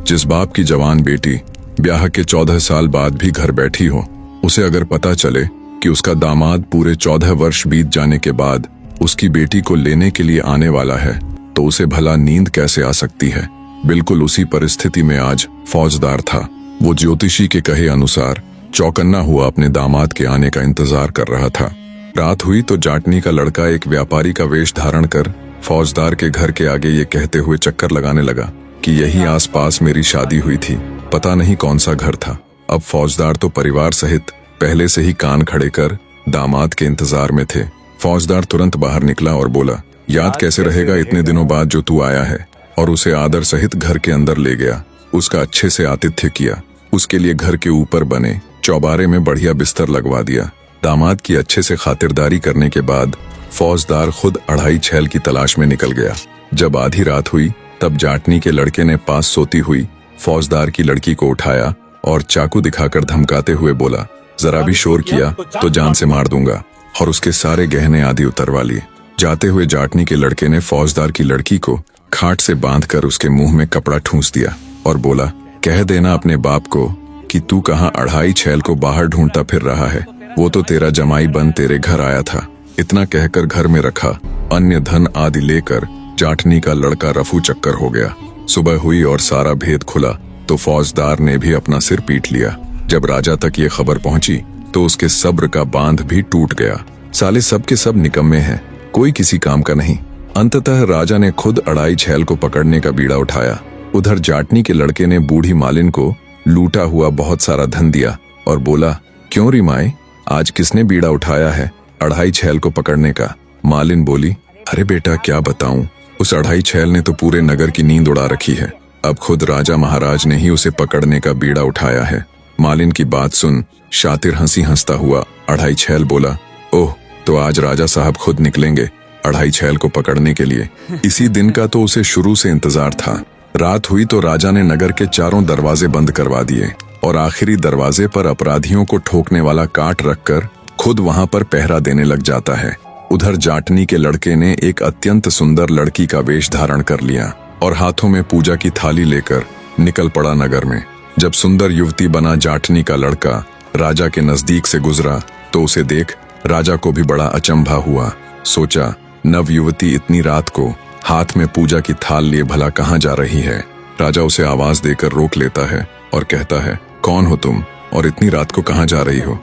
जिस बाप की जवान बेटी ब्याह के 14 साल बाद भी घर बैठी हो, उसे अगर पता चले कि उसका दामाद पूरे 14 वर्ष बीत जाने के बाद उसकी बेटी को लेने के लिए आने वाला है, तो उसे भला नींद कैसे आ सकती है। बिल्कुल उसी परिस्थिति में आज फौजदार था। वो ज्योतिषी के कहे अनुसार चौकन्ना हुआ अपने दामाद के आने का इंतजार कर रहा था। रात हुई तो जाटनी का लड़का एक व्यापारी का वेश धारण कर फौजदार के घर के आगे ये कहते हुए चक्कर लगाने लगा कि यही आसपास मेरी शादी हुई थी। पता नहीं कौन सा घर था। अब फौजदार तो परिवार सहित पहले से ही कान खड़े कर दामाद के इंतजार में थे। फौजदार तुरंत बाहर निकला और बोला, याद कैसे रहेगा इतने दिनों बाद जो तू आया है, और उसे आदर सहित घर के अंदर ले गया। उसका अच्छे से आतिथ्य किया। उसके लिए घर के ऊपर बने चौबारे में बढ़िया बिस्तर लगवा दिया। दामाद की अच्छे से खातिरदारी करने के बाद फौजदार खुद अढ़ाई छैल की तलाश में निकल गया। जब आधी रात हुई तब जाटनी के लड़के ने पास सोती हुई फौजदार की लड़की को उठाया और चाकू दिखाकर धमकाते हुए बोला, जरा भी शोर किया तो जान से मार दूंगा, और उसके सारे गहने आदि उतरवा लिए। जाते हुए जाटनी के लड़के ने फौजदार की लड़की को खाट से बांधकर उसके मुंह में कपड़ा ठूंस दिया और बोला, कह देना अपने बाप को कि तू कहाँ अढ़ाई छैल को बाहर ढूंढता फिर रहा है। वो तो तेरा जमाई बन तेरे घर आया था। इतना कहकर घर में रखा अन्य धन आदि लेकर जाटनी का लड़का रफू चक्कर हो गया। सुबह हुई और सारा भेद खुला तो फौजदार ने भी अपना सिर पीट लिया। जब राजा तक ये खबर पहुंची तो उसके सब्र का बांध भी टूट गया। साले सब के सब निकम्मे हैं, कोई किसी काम का नहीं। अंततः राजा ने खुद अढ़ाई छैल को पकड़ने का बीड़ा उठाया। उधर जाटनी के लड़के ने बूढ़ी मालिन को लूटा हुआ बहुत सारा धन दिया और बोला, क्यों रिमाए, आज किसने बीड़ा उठाया है अढ़ाई छैल को पकड़ने का। मालिन बोली, अरे बेटा क्या बताऊं, उस अढ़ाई छैल ने तो पूरे नगर की नींद उड़ा रखी है। अब खुद राजा महाराज ने ही उसे पकड़ने का बीड़ा उठाया है। मालिन की बात सुन शातिर हंसी हंसता हुआ अढ़ाई छैल बोला, ओह, तो आज राजा साहब खुद निकलेंगे अढ़ाई छैल को पकड़ने के लिए। इसी दिन का तो उसे शुरू से इंतजार था। रात हुई तो राजा ने नगर के चारों दरवाजे बंद करवा दिए और आखिरी दरवाजे पर अपराधियों को ठोकने वाला काट रखकर खुद वहां पर पहरा देने लग जाता है। उधर जाटनी के लड़के ने एक अत्यंत सुंदर लड़की का वेश धारण कर लिया और हाथों में पूजा की थाली लेकर निकल पड़ा नगर में। जब सुंदर युवती बना जाटनी का लड़का राजा के नजदीक से गुजरा तो उसे देख राजा को भी बड़ा अचंभा हुआ। सोचा, नव युवती इतनी रात को हाथ में पूजा की थाल लिए भला कहाँ जा रही है। राजा उसे आवाज देकर रोक लेता है और कहता है, कौन हो तुम और इतनी रात को कहाँ जा रही हो।